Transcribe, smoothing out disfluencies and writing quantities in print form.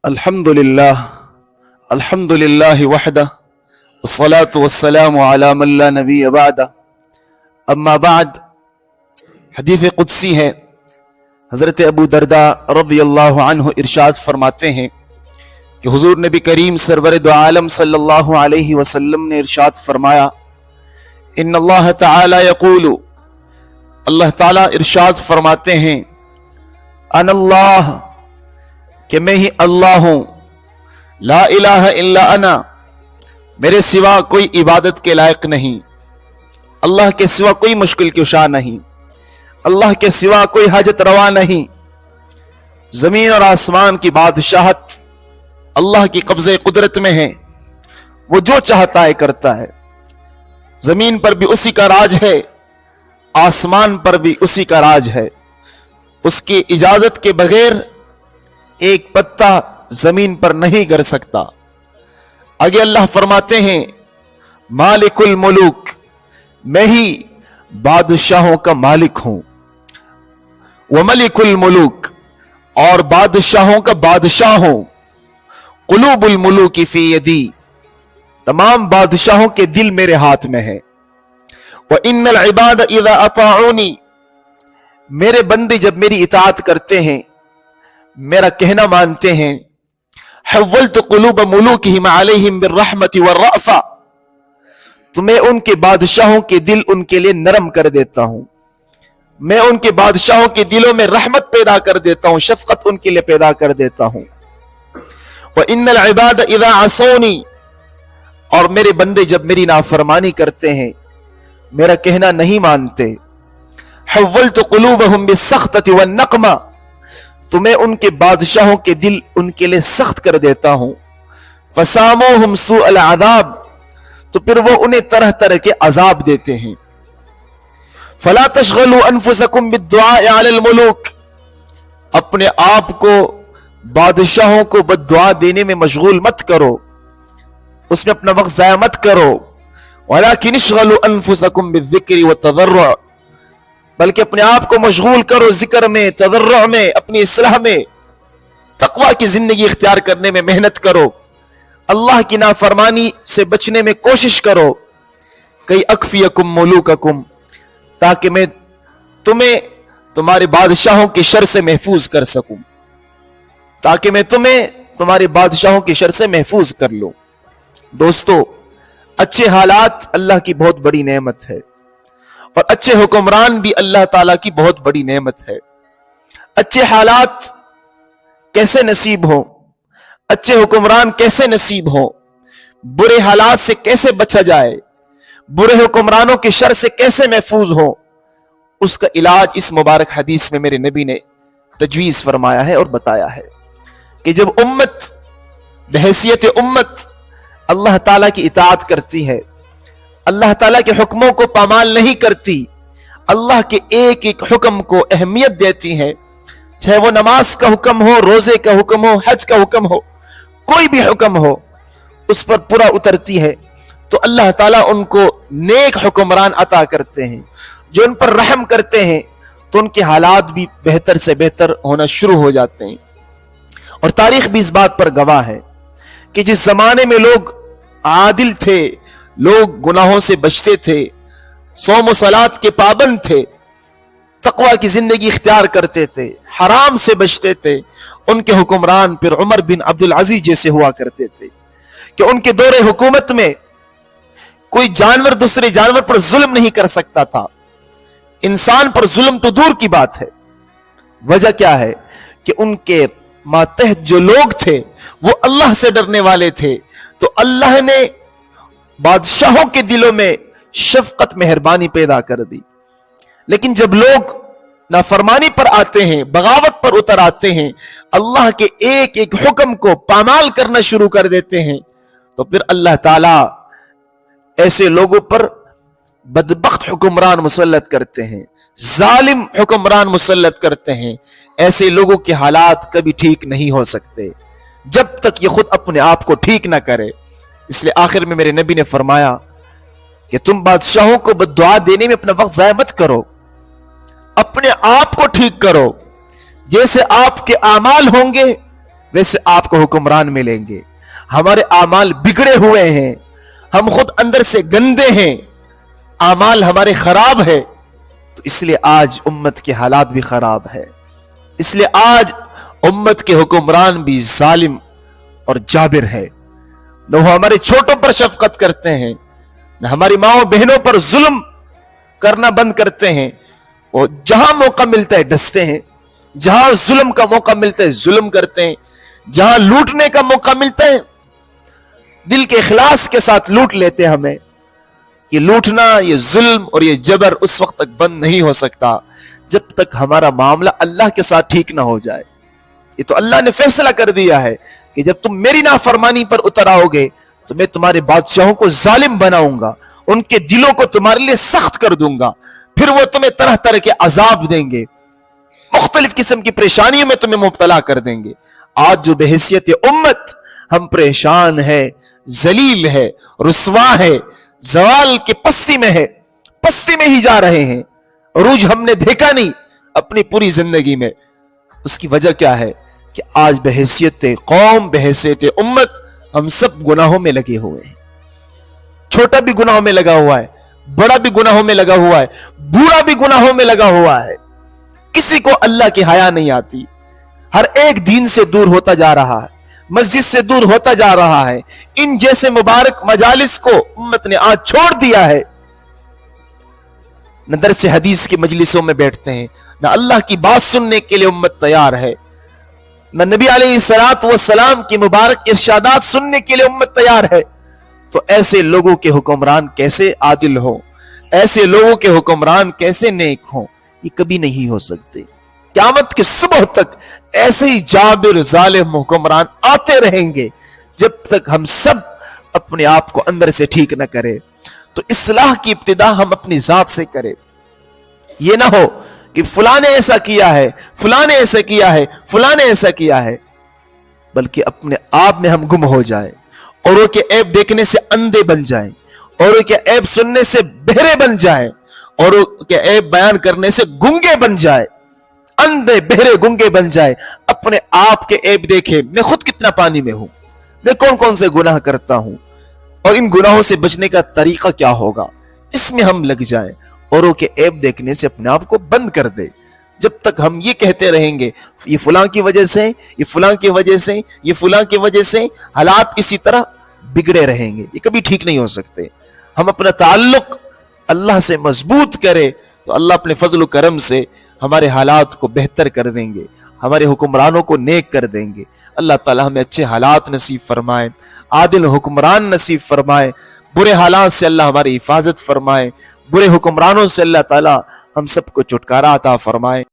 अल्हम्दुलिल्लाह वहदह वस्सलातु वस्सलामु अला मन ला नबिय्य बअदह अम्मा बाद। हदीस कुदसी है। हजरत अबू दरदा रज़ियल्लाहु अन्हु इरशाद फरमाते हैं कि हुजूर नबी करीम सरवर दो आलम सल्लल्लाहु अलैहि वसल्लम ने इरशाद फरमाया, इन्नल्लाह तआला यक़ूलु, अल्लाह ताला इरशाद फरमाते हैं, अनल्लाह, कि मैं ही अल्लाह हूं, ला इलाहा इल्ला अना, मेरे सिवा कोई इबादत के लायक नहीं, अल्लाह के सिवा कोई मुश्किल कुशा नहीं, अल्लाह के सिवा कोई हाजत रवा नहीं। जमीन और आसमान की बादशाहत अल्लाह की कब्जे कुदरत में है, वो जो चाहता है करता है। जमीन पर भी उसी का राज है, आसमान पर भी उसी का राज है। उसकी इजाजत के बगैर एक पत्ता जमीन पर नहीं गिर सकता। आगे अल्लाह फरमाते हैं, मालिकुल मुलूक, मैं ही बादशाहों का मालिक हूं। व मलिकुल मुलूक, और बादशाहों का बादशाह हूं। कुलूबुल मुलूकी फी यदी, तमाम बादशाहों के दिल मेरे हाथ में है। व इन्नल इबाद इज़ा अताऊनी, मेरे बंदे जब मेरी इताअत करते हैं, मेरा कहना मानते हैं, हव्वलतु कुलूब मुलूकिहिम अलैहिम बिर्रहमति वर्रअफा, तो मैं उनके बादशाहों के दिल उनके लिए नरम कर देता हूं। मैं उनके बादशाहों के दिलों में रहमत पैदा कर देता हूं, शफकत उनके लिए पैदा कर देता हूं। व इन्नल इबाद इज़ा असौनी, और मेरे बंदे जब मेरी नाफरमानी करते हैं, मेरा कहना नहीं मानते, हव्वलतु कुलूबहुम बिस्सख्तति वन्नक़मा, तो मैं उनके बादशाहों के दिल उनके लिए सख्त कर देता हूं। फसामोहुम सूअल अज़ाब, तो फिर वो उन्हें तरह तरह के अजाब देते हैं। फला तशगलू अनफुसकुम बिद्दुआए अलल मुलूक, अपने आप को बादशाहों को बद्दुआ देने में मशगूल मत करो, उसमें अपना वक्त जाया मत करो। वलाकिन इशगलू अनफुसकुम बिज़्ज़िक्रि व तज़र्रुअ, बल्कि अपने आप को मशगूल करो जिक्र में, तज़र्रुअ में, अपनी इस्लाह में, तक़वा की जिंदगी इख्तियार करने में मेहनत करो, अल्लाह की नाफरमानी से बचने में कोशिश करो। कई अकफियकुम मुलूककुम, ताकि मैं तुम्हें तुम्हारे बादशाहों की शर से महफूज कर सकूं, ताकि मैं तुम्हें तुम्हारे बादशाहों की शर से महफूज कर लूं। दोस्तों, अच्छे हालात अल्लाह की बहुत बड़ी नेमत है, और अच्छे हुक्मरान भी अल्लाह ताला की बहुत बड़ी नेमत है। अच्छे हालात कैसे नसीब हो, अच्छे हुक्मरान कैसे नसीब हो, बुरे हालात से कैसे बचा जाए, बुरे हुक्मरानों की शर से कैसे महफूज हो, उसका इलाज इस मुबारक हदीस में मेरे नबी ने तजवीज फरमाया है और बताया है कि जब उम्मत बहैसियत उम्मत अल्लाह ताला की इताअत करती है, अल्लाह ताला के हुक्मों को पामाल नहीं करती, अल्लाह के एक एक हुक्म को अहमियत देती है, चाहे वो नमाज का हुक्म हो, रोजे का हुक्म हो, हज का हुक्म हो, कोई भी हुक्म हो, उस पर पूरा उतरती है, तो अल्लाह ताला उनको नेक हुक्मरान अता करते हैं, जो उन पर रहम करते हैं, तो उनके हालात भी बेहतर से बेहतर होना शुरू हो जाते हैं। और तारीख भी इस बात पर गवाह है कि जिस जमाने में लोग आदिल थे, लोग गुनाहों से बचते थे, सौम व सलात के पाबंद थे, तक़वा की जिंदगी इख्तियार करते थे, हराम से बचते थे, उनके हुक्मरान फिर उमर बिन अब्दुल अजीज जैसे हुआ करते थे कि उनके दौरे हुकूमत में कोई जानवर दूसरे जानवर पर जुल्म नहीं कर सकता था। इंसान पर जुल्म तो दूर की बात है। वजह क्या है कि उनके मातहत जो लोग थे वो अल्लाह से डरने वाले थे, तो अल्लाह ने बादशाहों के दिलों में शफकत मेहरबानी पैदा कर दी। लेकिन जब लोग नाफरमानी पर आते हैं, बगावत पर उतर आते हैं, अल्लाह के एक एक हुक्म को पामाल करना शुरू कर देते हैं, तो फिर अल्लाह ताला ऐसे लोगों पर बदबख्त हुक्मरान मुसल्लत करते हैं, जालिम हुक्मरान मुसल्लत करते हैं। ऐसे लोगों के हालात कभी ठीक नहीं हो सकते जब तक ये खुद अपने आप को ठीक ना करे। इसलिए आखिर में मेरे नबी ने फरमाया कि तुम बादशाहों को बद्दुआ देने में अपना वक्त जाया मत करो, अपने आप को ठीक करो। जैसे आपके आमाल होंगे वैसे आपको हुक्मरान मिलेंगे। हमारे आमाल बिगड़े हुए हैं, हम खुद अंदर से गंदे हैं, आमाल हमारे खराब है, तो इसलिए आज उम्मत के हालात भी खराब है। इसलिए आज उम्मत के हुक्मरान भी जालिम और जाबिर है। न वो हमारे छोटों पर शफकत करते हैं, न हमारी माओ बहनों पर जुल्म करना बंद करते हैं। वो जहां मौका मिलता है डसते हैं, जहां जुल्म का मौका मिलता है जुल्म करते हैं, जहां लूटने का मौका मिलता है दिल के इखलास के साथ लूट लेते हैं। हमें ये लूटना, ये जुल्म और ये जबर उस वक्त तक बंद नहीं हो सकता जब तक हमारा मामला अल्लाह के साथ ठीक ना हो जाए। ये तो अल्लाह ने फैसला कर दिया है कि जब तुम मेरी नाफरमानी पर उतर आओगे तो मैं तुम्हारे बादशाहों को जालिम बनाऊंगा, उनके दिलों को तुम्हारे लिए सख्त कर दूंगा, फिर वो तुम्हें तरह तरह के अजाब देंगे, मुख्तलिफ किस्म की परेशानियों में तुम्हें मुब्तला कर देंगे। आज जो बहैसियत उम्मत हम परेशान है, जलील है, रुसवा है, जवाल के पस्ती में है, पस्ती में ही जा रहे हैं, अरूज हमने देखा नहीं अपनी पूरी जिंदगी में। उसकी वजह क्या है कि आज बहैसियत कौम, बहैसियत उम्मत हम सब गुनाहों में लगे हुए हैं। छोटा भी गुनाहों में लगा हुआ है, बड़ा भी गुनाहों में लगा हुआ है, बूढ़ा भी गुनाहों में लगा हुआ है। किसी को अल्लाह की हया नहीं आती, हर एक दीन से दूर होता जा रहा है, मस्जिद से दूर होता जा रहा है। इन जैसे मुबारक मजालिस को उम्मत ने आज छोड़ दिया है। न दरस हदीस की मजलिसों में बैठते हैं, न अल्लाह की बात सुनने के लिए उम्मत तैयार है, न नबी अलैहिस्सलातु वस्सलाम की मुबारक इरशादात सुनने के लिए उम्मत तैयार है। तो ऐसे लोगों के हुक्मरान कैसे आदिल हो, ऐसे लोगों के हुक्मरान कैसे नेक हो, ये कभी नहीं हो सकते। क़यामत की सुबह तक ऐसे ही जाबिर जालिम हुक्मरान आते रहेंगे जब तक हम सब अपने आप को अंदर से ठीक न करें। तो इस्लाह की इब्तिदा हम अपनी जात से करें। ये ना हो कि फलां ने ऐसा किया है, फलां ने ऐसा किया है, फलां ने ऐसा किया है, बल्कि अपने आप में हम गुम हो जाए, औरों के ऐब देखने से अंधे बन जाएं, औरों के ऐब सुनने से बहरे बन जाएं, औरों के ऐब बयान करने से गूंगे बन जाए, अंधे बहरे गूंगे बन जाए। अपने आप के ऐब देखे, मैं खुद कितना पानी में हूं, मैं कौन कौन से गुनाह करता हूं और इन गुनाहों से बचने का तरीका क्या होगा, इसमें हम लग जाएं। औरों के ऐब देखने से अपने आप को बंद कर दे। जब तक हम ये कहते रहेंगे ये फलां की वजह से, ये फलां की वजह से, ये फलां की वजह से, हालात इसी तरह बिगड़े रहेंगे, ये कभी ठीक नहीं हो सकते। हम अपना ताल्लुक अल्लाह से मजबूत करें तो अल्लाह अपने फजल करम से हमारे हालात को बेहतर कर देंगे, हमारे हुक्मरानों को नेक कर देंगे। अल्लाह ताला हमें अच्छे हालात नसीब फरमाए, आदिल हुक्मरान नसीब फरमाए, बुरे हालात से अल्लाह हमारी हिफाजत फरमाए, बुरे हुक्मरानों से अल्लाह ताला हम सबको छुटकारा अता फरमाए।